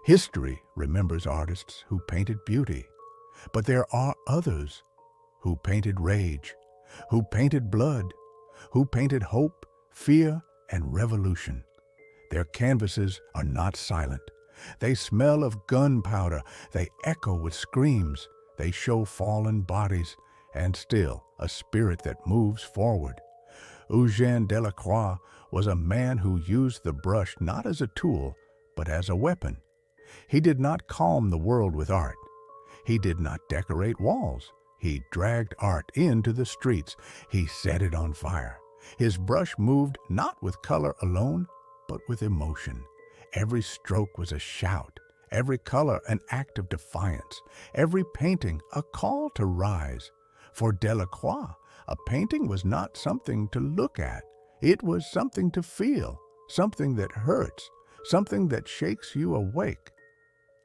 History remembers artists who painted beauty, but there are others who painted rage, who painted blood, who painted hope, fear, and revolution. Their canvases are not silent. They smell of gunpowder, they echo with screams, they show fallen bodies, and still a spirit that moves forward. Eugène Delacroix was a man who used the brush not as a tool, but as a weapon. He did not calm the world with art. He did not decorate walls. He dragged art into the streets. He set it on fire. His brush moved not with color alone, but with emotion. Every stroke was a shout, every color an act of defiance, every painting a call to rise. For Delacroix, a painting was not something to look at. It was something to feel, something that hurts, something that shakes you awake.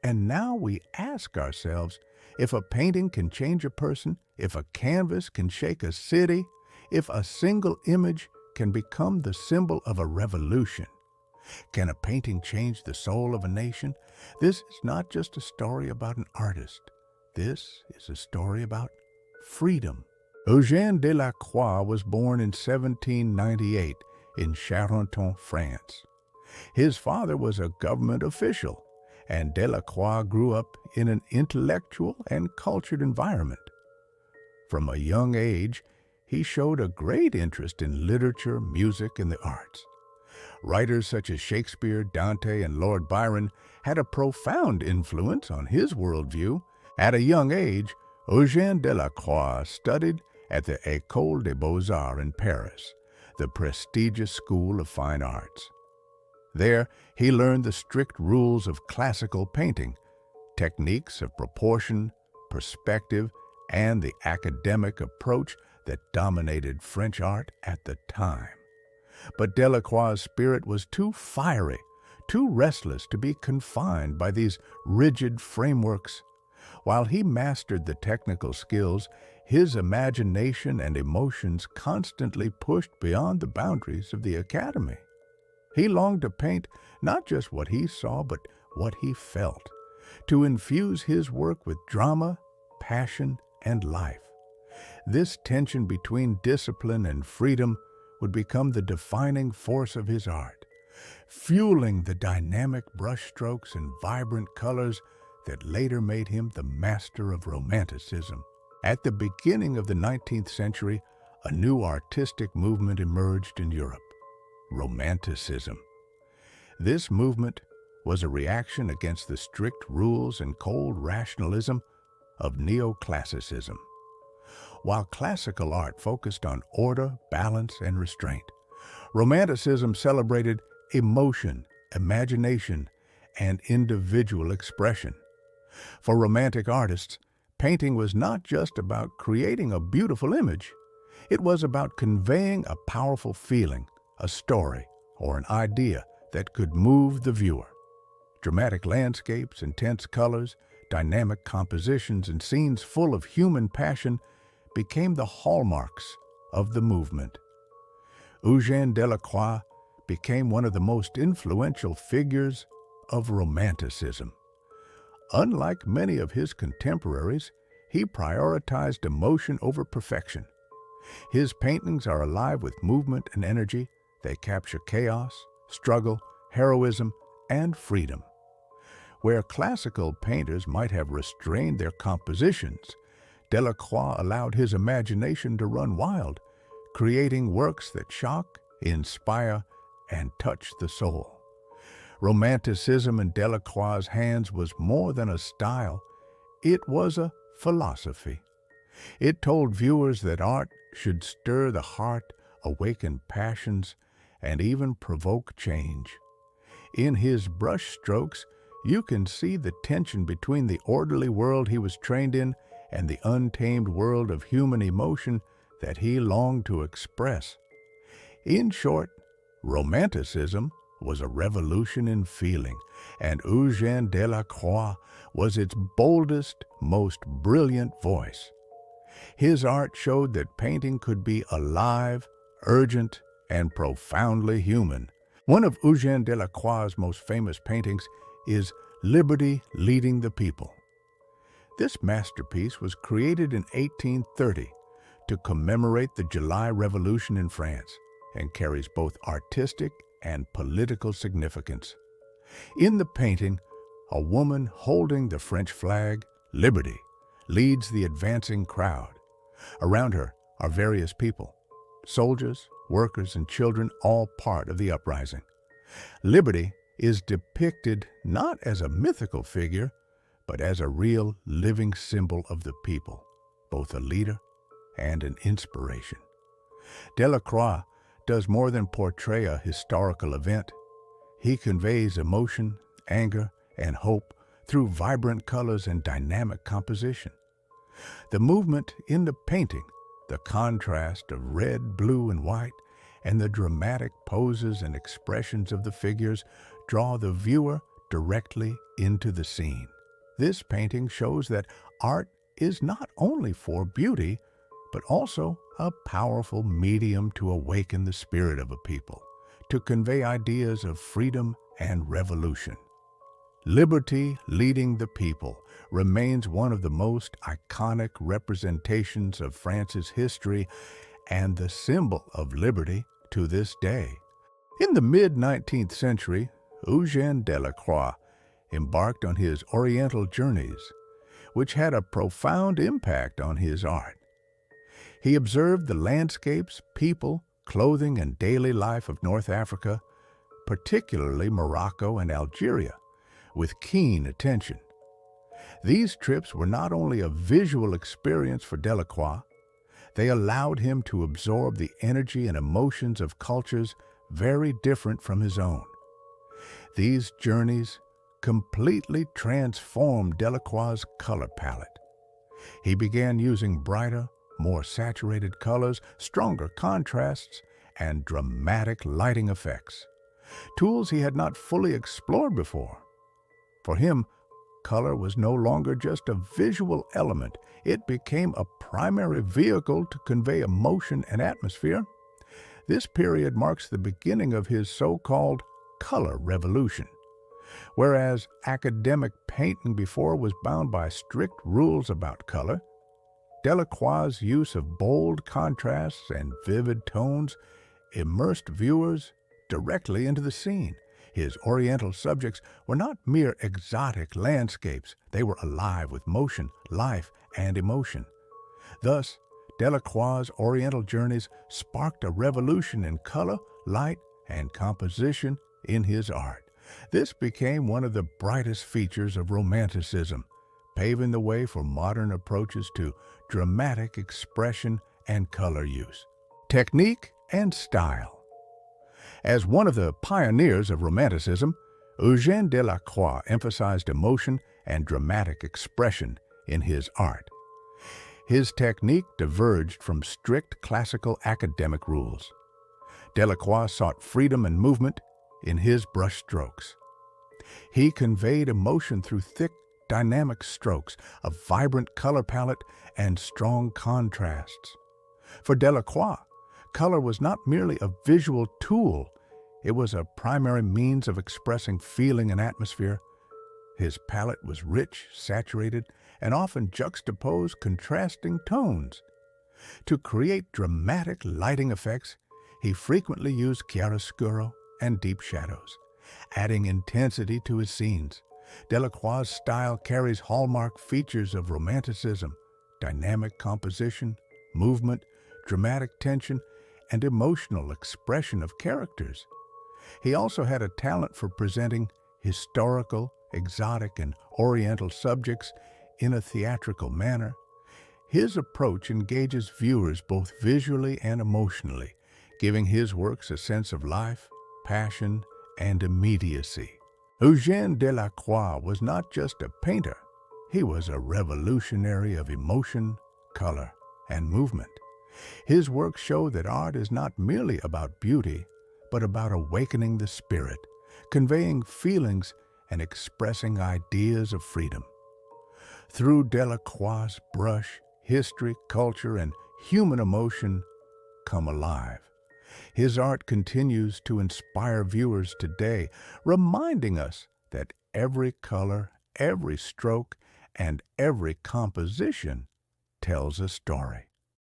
And now we ask ourselves, if a painting can change a person, if a canvas can shake a city, if a single image can become the symbol of a revolution, can a painting change the soul of a nation? This is not just a story about an artist. This is a story about freedom. Eugène Delacroix was born in 1798 in Charenton, France. His father was a government official, and Delacroix grew up in an intellectual and cultured environment. From a young age, he showed a great interest in literature, music, and the arts. Writers such as Shakespeare, Dante, and Lord Byron had a profound influence on his worldview. At a young age, Eugène Delacroix studied at the École des Beaux-Arts in Paris, the prestigious school of fine arts. There, he learned the strict rules of classical painting, techniques of proportion, perspective, and the academic approach that dominated French art at the time. But Delacroix's spirit was too fiery, too restless to be confined by these rigid frameworks. While he mastered the technical skills, his imagination and emotions constantly pushed beyond the boundaries of the academy. He longed to paint not just what he saw, but what he felt, to infuse his work with drama, passion, and life. This tension between discipline and freedom would become the defining force of his art, fueling the dynamic brushstrokes and vibrant colors that later made him the master of Romanticism. At the beginning of the 19th century, a new artistic movement emerged in Europe, Romanticism. This movement was a reaction against the strict rules and cold rationalism of neoclassicism. While classical art focused on order, balance, and restraint, Romanticism celebrated emotion, imagination, and individual expression. For Romantic artists, painting was not just about creating a beautiful image. It was about conveying a powerful feeling, a story, or an idea that could move the viewer. Dramatic landscapes, intense colors, dynamic compositions, and scenes full of human passion became the hallmarks of the movement. Eugène Delacroix became one of the most influential figures of Romanticism. Unlike many of his contemporaries, he prioritized emotion over perfection. His paintings are alive with movement and energy. They capture chaos, struggle, heroism, and freedom. Where classical painters might have restrained their compositions, Delacroix allowed his imagination to run wild, creating works that shock, inspire, and touch the soul. Romanticism in Delacroix's hands was more than a style. It was a philosophy. It told viewers that art should stir the heart, awaken passions, and even provoke change. In his brush strokes, you can see the tension between the orderly world he was trained in and the untamed world of human emotion that he longed to express. In short, Romanticism was a revolution in feeling, and Eugène Delacroix was its boldest, most brilliant voice. His art showed that painting could be alive, urgent, and profoundly human. One of Eugène Delacroix's most famous paintings is Liberty Leading the People. This masterpiece was created in 1830 to commemorate the July Revolution in France and carries both artistic and political significance. In the painting, a woman holding the French flag, Liberty, leads the advancing crowd. Around her are various people, soldiers, workers, and children, all part of the uprising. Liberty is depicted not as a mythical figure, but as a real living symbol of the people, both a leader and an inspiration. Delacroix does more than portray a historical event. He conveys emotion, anger, and hope through vibrant colors and dynamic composition. The movement in the painting, the contrast of red, blue, and white, and the dramatic poses and expressions of the figures draw the viewer directly into the scene. This painting shows that art is not only for beauty, but also a powerful medium to awaken the spirit of a people, to convey ideas of freedom and revolution. Liberty Leading the People remains one of the most iconic representations of France's history and the symbol of liberty to this day. In the mid-19th century, Eugène Delacroix embarked on his Oriental journeys, which had a profound impact on his art. He observed the landscapes, people, clothing, and daily life of North Africa, particularly Morocco and Algeria, with keen attention. These trips were not only a visual experience for Delacroix, they allowed him to absorb the energy and emotions of cultures very different from his own. These journeys completely transformed Delacroix's color palette. He began using brighter, more saturated colors, stronger contrasts, and dramatic lighting effects, tools he had not fully explored before. For him, color was no longer just a visual element. It became a primary vehicle to convey emotion and atmosphere. This period marks the beginning of his so-called color revolution. Whereas academic painting before was bound by strict rules about color, Delacroix's use of bold contrasts and vivid tones immersed viewers directly into the scene. His Oriental subjects were not mere exotic landscapes. They were alive with motion, life, and emotion. Thus, Delacroix's Oriental journeys sparked a revolution in color, light, and composition in his art. This became one of the brightest features of Romanticism, paving the way for modern approaches to dramatic expression and color use. Technique and style. As one of the pioneers of Romanticism, Eugène Delacroix emphasized emotion and dramatic expression in his art. His technique diverged from strict classical academic rules. Delacroix sought freedom and movement in his brushstrokes. He conveyed emotion through thick, dynamic strokes, a vibrant color palette, and strong contrasts. For Delacroix, color was not merely a visual tool, it was a primary means of expressing feeling and atmosphere. His palette was rich, saturated, and often juxtaposed contrasting tones. To create dramatic lighting effects, he frequently used chiaroscuro and deep shadows, adding intensity to his scenes. Delacroix's style carries hallmark features of Romanticism: dynamic composition, movement, dramatic tension, and emotional expression of characters. He also had a talent for presenting historical, exotic, and Oriental subjects in a theatrical manner. His approach engages viewers both visually and emotionally, giving his works a sense of life, passion, and immediacy. Eugène Delacroix was not just a painter, he was a revolutionary of emotion, color, and movement. His work showed that art is not merely about beauty, but about awakening the spirit, conveying feelings, and expressing ideas of freedom. Through Delacroix's brush, history, culture, and human emotion come alive. His art continues to inspire viewers today, reminding us that every color, every stroke, and every composition tells a story.